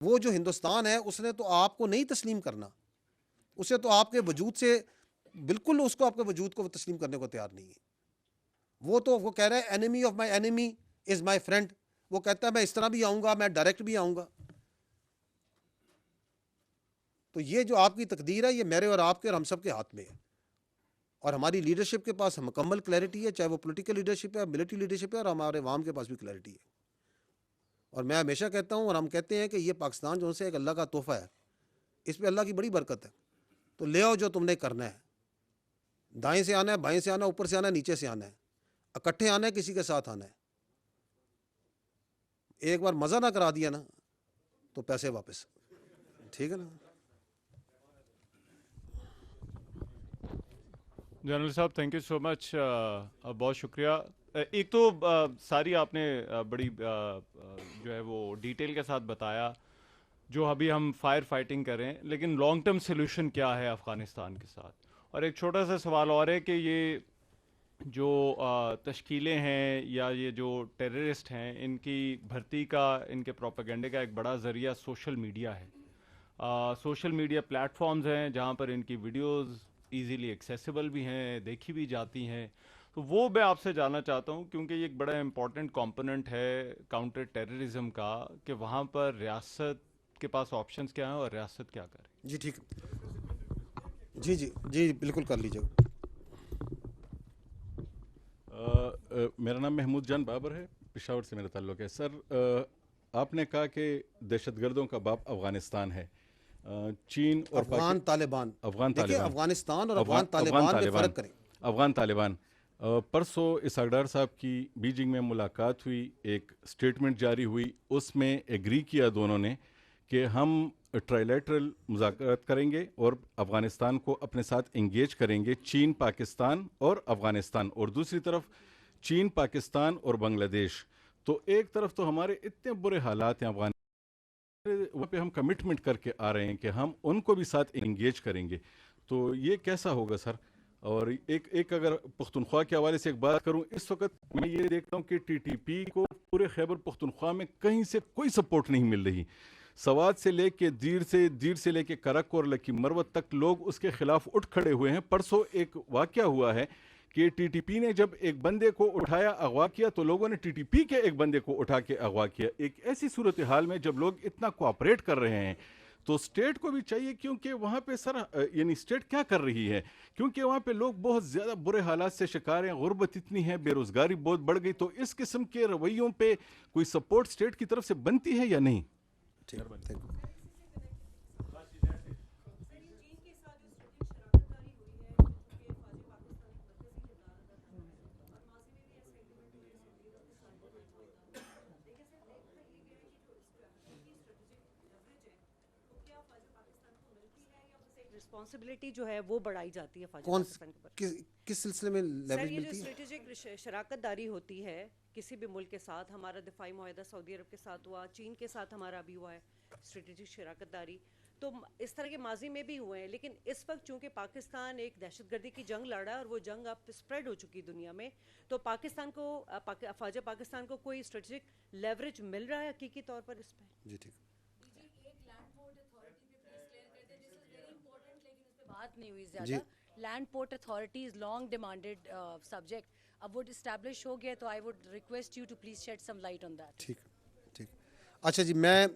وہ جو ہندوستان ہے اس نے تو آپ کو نہیں تسلیم کرنا, اسے تو آپ کے وجود سے بالکل اس کو آپ کے وجود کو تسلیم کرنے کو تیار نہیں ہے. وہ کہہ رہا ہے انیمی of my انیمی is my friend. وہ کہتا ہے میں اس طرح بھی آؤں گا, میں ڈائریکٹ بھی آؤں گا. تو یہ جو آپ کی تقدیر ہے یہ میرے اور آپ کے اور ہم سب کے ہاتھ میں ہے, اور ہماری لیڈرشپ کے پاس مکمل کلیئرٹی ہے, چاہے وہ پولیٹیکل لیڈرشپ ہے, ملٹری لیڈرشپ ہے, اور ہمارے عوام کے پاس بھی کلیئرٹی ہے. اور میں ہمیشہ کہتا ہوں اور ہم کہتے ہیں کہ یہ پاکستان جو سے ایک اللہ کا تحفہ ہے, اس پہ اللہ کی بڑی برکت ہے. تو لے آؤ جو تم نے کرنا ہے, دائیں سے آنا ہے, بائیں سے آنا ہے, اوپر سے آنا ہے, نیچے سے آنا ہے, اکٹھے آنا ہے, کسی کے ساتھ آنا ہے. ایک بار مزہ نہ کرا دیا نا تو پیسے واپس. ٹھیک ہے نا. جنرل صاحب تھینک یو سو مچ, بہت شکریہ. ایک تو ساری آپ نے بڑی جو ہے وہ ڈیٹیل کے ساتھ بتایا جو ابھی ہم فائر فائٹنگ کریں, لیکن لانگ ٹرم سلوشن کیا ہے افغانستان کے ساتھ. اور ایک چھوٹا سا سوال اور ہے کہ یہ جو تشکیلیں ہیں یا یہ جو ٹیررسٹ ہیں ان کی بھرتی کا, ان کے پروپیگنڈے کا ایک بڑا ذریعہ سوشل میڈیا ہے. سوشل میڈیا پلیٹ فارمز ہیں جہاں پر ان کی ویڈیوز ایزیلی ایکسیسیبل بھی ہیں, دیکھی بھی جاتی ہیں. تو وہ میں آپ سے جاننا چاہتا ہوں کیونکہ یہ ایک بڑا امپورٹنٹ کمپوننٹ ہے کاؤنٹر ٹیررزم کا, کہ وہاں پر ریاست کے پاس آپشنز کیا ہیں اور ریاست کیا کرے. جی ٹھیک, جی جی جی بالکل کر لیجیے. میرا نام محمود جان بابر ہے, پشاور سے میرا تعلق ہے. سر آپ نے کہا کہ دہشت گردوں کا باپ افغانستان ہے. چین اور افغان طالبان, افغان دیکھیں طالبان, افغانستان اور افغان طالبان میں فرق کریں. افغان طالبان. پرسوں اسحاق ڈار صاحب کی بیجنگ میں ملاقات ہوئی, ایک سٹیٹمنٹ جاری ہوئی, اس میں ایگری کیا دونوں نے کہ ہم ٹرائلیٹرل مذاکرات کریں گے اور افغانستان کو اپنے ساتھ انگیج کریں گے, چین, پاکستان اور افغانستان, اور دوسری طرف چین, پاکستان اور بنگلہ دیش. تو ایک طرف تو ہمارے اتنے برے حالات ہیں افغانستان, وہاں پہ ہم کمٹمنٹ کر کے آ رہے ہیں کہ ہم ان کو بھی ساتھ انگیج کریں گے. تو یہ کیسا ہوگا سر؟ اور ایک اگر پختونخوا کے حوالے سے ایک بات کروں, اس وقت میں یہ دیکھتا ہوں کہ ٹی ٹی پی کو پورے خیبر پختونخوا میں کہیں سے کوئی سپورٹ نہیں مل رہی. سوات سے لے کے دیر سے لے کے کرک اور لکی مروت تک لوگ اس کے خلاف اٹھ کھڑے ہوئے ہیں. پرسوں ایک واقعہ ہوا ہے کہ ٹی ٹی پی نے جب ایک بندے کو اٹھایا, اغوا کیا, تو لوگوں نے ٹی ٹی پی کے ایک بندے کو اٹھا کے اغوا کیا. ایک ایسی صورتحال میں جب لوگ اتنا کوآپریٹ کر رہے ہیں تو اسٹیٹ کو بھی چاہیے, کیونکہ وہاں پہ سر یعنی اسٹیٹ کیا کر رہی ہے, کیونکہ وہاں پہ لوگ بہت زیادہ برے حالات سے شکار ہیں, غربت اتنی ہے, بے روزگاری بہت بڑھ گئی. تو اس قسم کے رویوں پہ کوئی سپورٹ اسٹیٹ کی طرف سے بنتی ہے یا نہیں؟ رسپانسبلٹی جو ہے وہ بڑھائی جاتی ہے فوجی کون پاکستان کے اوپر. کس سلسلے میں سر لیوریج یہ جو ملتی ہے؟ اسٹریٹجک شراکت داری ہوتی ہے کسی بھی ملک کے ساتھ, ہمارا دفاعی معاہدہ سعودی عرب کے ساتھ ہوا, چین کے ساتھ ہمارا ابھی ہوا ہے اسٹریٹجک شراکت داری, تو اس طرح کے ماضی میں بھی ہوئے ہیں. لیکن اس وقت چونکہ پاکستان ایک دہشت گردی کی جنگ لڑ رہا ہے اور وہ جنگ اب اسپریڈ ہو چکی دنیا میں, تو پاکستان کو افواج پاکستان کو کوئی اسٹریٹجک لیوریج مل رہا ہے حقیقی طور پر اس پہ؟ جی ٹھیک. بات نہیں ہوئی زیادہ. Land port authority is long demanded subject. اب وہ اسٹیبلش ہو گیا تو I would request you to please shed some light on that. ٹھیک ٹھیک. اچھا جی, میں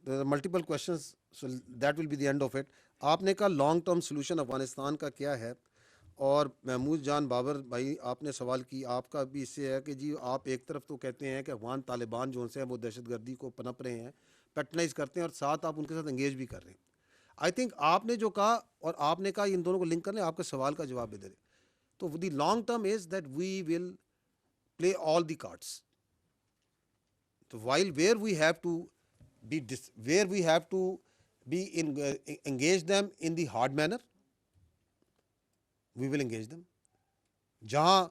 multiple questions, so that will be the end of it. آپ نے کہا لانگ ٹرم سولوشن افغانستان کا کیا ہے, اور محمود جان بابر بھائی آپ نے سوال کی, آپ کا بھی اس سے ہے کہ جی آپ ایک طرف تو کہتے ہیں کہ افغان طالبان جو سے ہیں وہ دہشت گردی کو پنپ رہے ہیں, پیٹرنائز کرتے ہیں, اور ساتھ آپ ان کے ساتھ انگیج بھی کر رہے ہیں. آئی تھنک آپ نے جو کہا اور آپ نے کہا ان دونوں کو لنک کر لیں, آپ کے سوال کا جواب بھی دے دیں. تو the long term is that we will play all the cards. So while where we have to be engage them in the hard manner, we will engage them. جہاں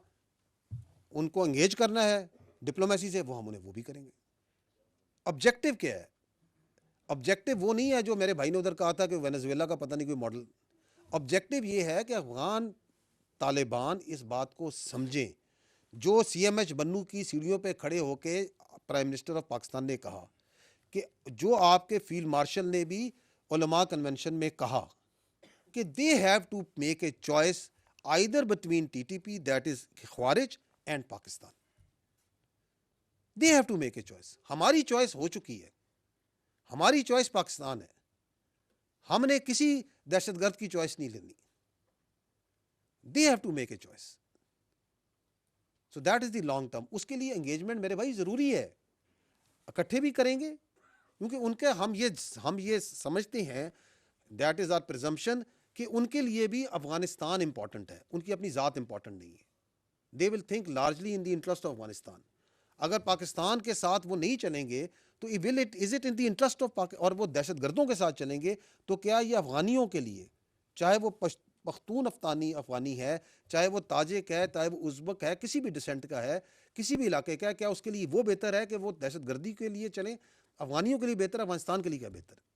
ان کو انگیج کرنا ہے ڈپلومیسی سے, وہ ہم انہیں وہ بھی کریں گے. آبجیکٹو کیا ہے؟ آبجیکٹو وہ نہیں ہے جو میرے بھائی نے ادھر کہا تھا کہ وینزویلا کا پتہ نہیں کوئی ماڈل. آبجیکٹو یہ ہے کہ افغان طالبان اس بات کو سمجھیں جو سی ایم ایچ بنو کی سیڑھیوں پہ کھڑے ہو کے پرائم منسٹر آف پاکستان نے کہا کہ جو آپ کے فیلڈ مارشل نے بھی علماء کنونشن میں کہا کہ they have to make a choice either between T T P that is خوارج and Pakistan. They have to make a choice. ہماری چوائس ہو چکی ہے, ہماری چوائس پاکستان ہے. ہم نے کسی دہشت گرد کی چوائس نہیں لینی. They have to make a choice. So that is the long term. اس کے لیے انگیجمنٹ میرے بھائی ضروری ہے. اکٹھے بھی کریں گے کیونکہ ان کے ہم یہ سمجھتے ہیں, دیٹ از آر پرزمپشن, کہ ان کے لیے بھی افغانستان امپورٹنٹ ہے, ان کی اپنی ذات امپورٹنٹ نہیں ہے. They will think largely in the interest of Afghanistan. اگر پاکستان کے ساتھ وہ نہیں چلیں گے تو is it in the interest of اور وہ دہشت گردوں کے ساتھ چلیں گے تو کیا یہ افغانیوں کے لیے, چاہے وہ پختون افغانی ہے, چاہے وہ تاجک ہے, چاہے وہ ازبک ہے, کسی بھی ڈسینٹ کا ہے, کسی بھی علاقے کا ہے, کیا اس کے لیے وہ بہتر ہے کہ وہ دہشت گردی کے لیے چلیں؟ افغانیوں کے لیے بہتر ہے, افغانستان کے لیے کیا بہتر ہے؟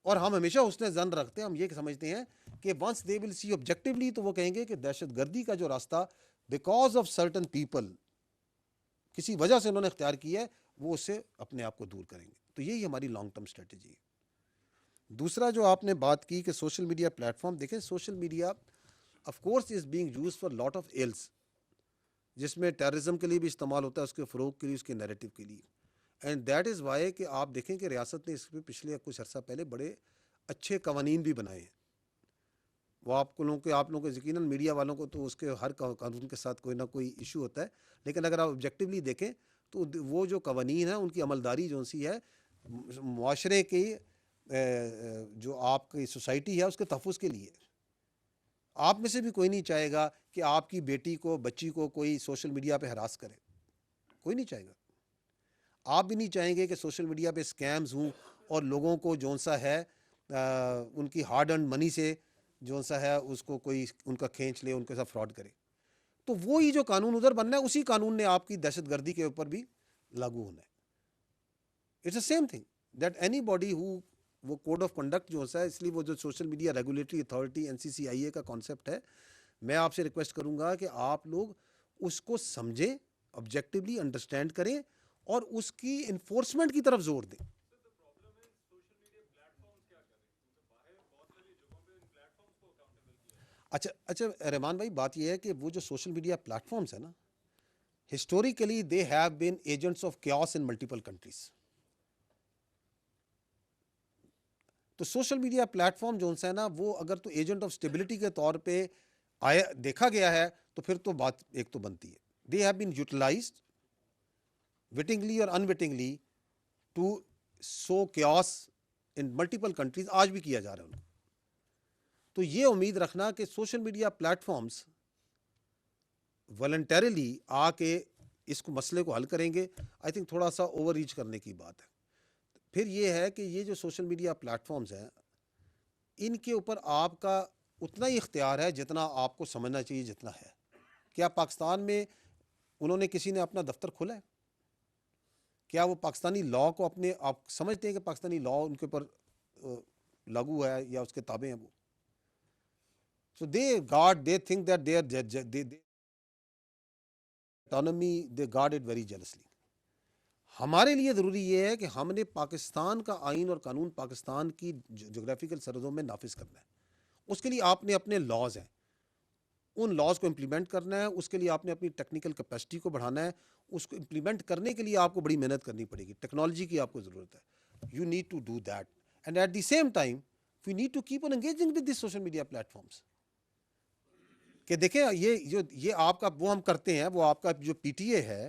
اور ہم ہمیشہ حسن ظن رکھتے ہیں, ہم یہ سمجھتے ہیں کہ once they will C objectively تو وہ کہیں گے کہ دہشت گردی کا جو راستہ بیکاز آف سرٹن پیپل کسی وجہ سے انہوں نے اختیار کیا ہے, وہ اس سے اپنے آپ کو دور کریں گے. تو یہی ہماری لانگ ٹرم اسٹریٹجی ہے. دوسرا جو آپ نے بات کی کہ سوشل میڈیا پلیٹ فارم, دیکھیں social media of course is being use for lot of ills, جس میں ٹیررزم کے لیے بھی استعمال ہوتا ہے, اس کے فروغ کے لیے, اس کے نیریٹو کے لیے. اینڈ دیٹ از وائی کہ آپ دیکھیں کہ ریاست نے اس پہ پچھلے کچھ عرصہ پہلے بڑے اچھے قوانین بھی بنائے ہیں. وہ آپ لوگوں کو یقیناً میڈیا والوں کو تو اس کے ہر قانون کے ساتھ کوئی نہ کوئی ایشو ہوتا ہے, لیکن اگر آپ آبجیکٹیولی دیکھیں تو وہ جو قوانین ہیں ان کی عملداری جو سی ہے معاشرے کی جو آپ کی سوسائٹی ہے اس کے تحفظ کے لیے. آپ میں سے بھی کوئی نہیں چاہے گا کہ آپ کی بیٹی کو, بچی کو کوئی سوشل میڈیا پہ ہراس کرے, کوئی نہیں چاہے گا. آپ بھی نہیں چاہیں گے کہ سوشل میڈیا پہ اسکیمز ہوں اور لوگوں کو جون سا ہے ان کی ہارڈ ارنڈ منی سے جون سا ہے اس کو کوئی ان کا کھینچ لے, ان کے ساتھ فراڈ کرے. تو وہی جو قانون ادھر بننا ہے اسی قانون نے آپ کی دہشت گردی کے اوپر بھی لاگو ہونا ہے. It's a same thing that anybody ہو, وہ کوڈ آف کنڈکٹ جو ہے, اس لیے وہ جو social media regulatory authority NCCIA کا کانسیپٹ ہے, میں آپ سے ریکویسٹ کروں گا کہ آپ لوگ اس کو سمجھیں, آبجیکٹیولی انڈرسٹینڈ کریں اور اس کی انفورسمنٹ کی طرف زور دیں. اچھا رحمان بھائی, بات یہ ہے کہ وہ جو سوشل میڈیا پلیٹ فارمز ہیں نا, historically they have been agents of chaos in multiple countries. تو سوشل میڈیا پلیٹ فارم جو ہے نا, وہ اگر تو ایجنٹ آف اسٹیبلٹی کے طور پہ دیکھا گیا ہے تو پھر تو بات ایک تو بنتی ہے. دے ہیو بین یوٹیلائزڈ وٹنگلی اور unwittingly to sow chaos in multiple countries, آج بھی کیا جا رہا ہے ان کو. تو یہ امید رکھنا کہ social media platforms voluntarily آ کے اس کو مسئلے کو حل کریں گے, آئی تھنک تھوڑا سا اوور ریچ کرنے کی بات ہے. پھر یہ ہے کہ یہ جو سوشل میڈیا پلیٹ فارمز ہیں, ان کے اوپر آپ کا اتنا ہی اختیار ہے جتنا آپ کو سمجھنا چاہیے جتنا ہے. کیا پاکستان میں انہوں نے کسی نے اپنا دفتر کھولا ہے؟ کیا وہ پاکستانی لا کو اپنے آپ سمجھتے ہیں کہ پاکستانی لا ان کے اوپر لاگو ہے یا اس کے تابع ہیں وہ؟ So they think that their autonomy, they guard it very jealously. ہمارے لیے ضروری یہ ہے کہ ہم نے پاکستان کا آئین اور قانون پاکستان کی جغرافیکل سرحدوں میں نافذ کرنا ہے. اس کے لیے آپ نے اپنے لاز ہیں, ان لاز کو امپلیمنٹ کرنا ہے. اس کے لیے آپ نے اپنی ٹیکنیکل کیپیسٹی کو بڑھانا ہے. اس کو امپلیمنٹ کرنے کے لیے آپ کو بڑی محنت کرنی پڑے گی, ٹیکنالوجی کی آپ کو ضرورت ہے. You need to do that, and at the same time we need to keep on engaging with these social media platforms. کہ دیکھیں یہ آپ کا وہ ہم کرتے ہیں, وہ آپ کا جو PTA ہے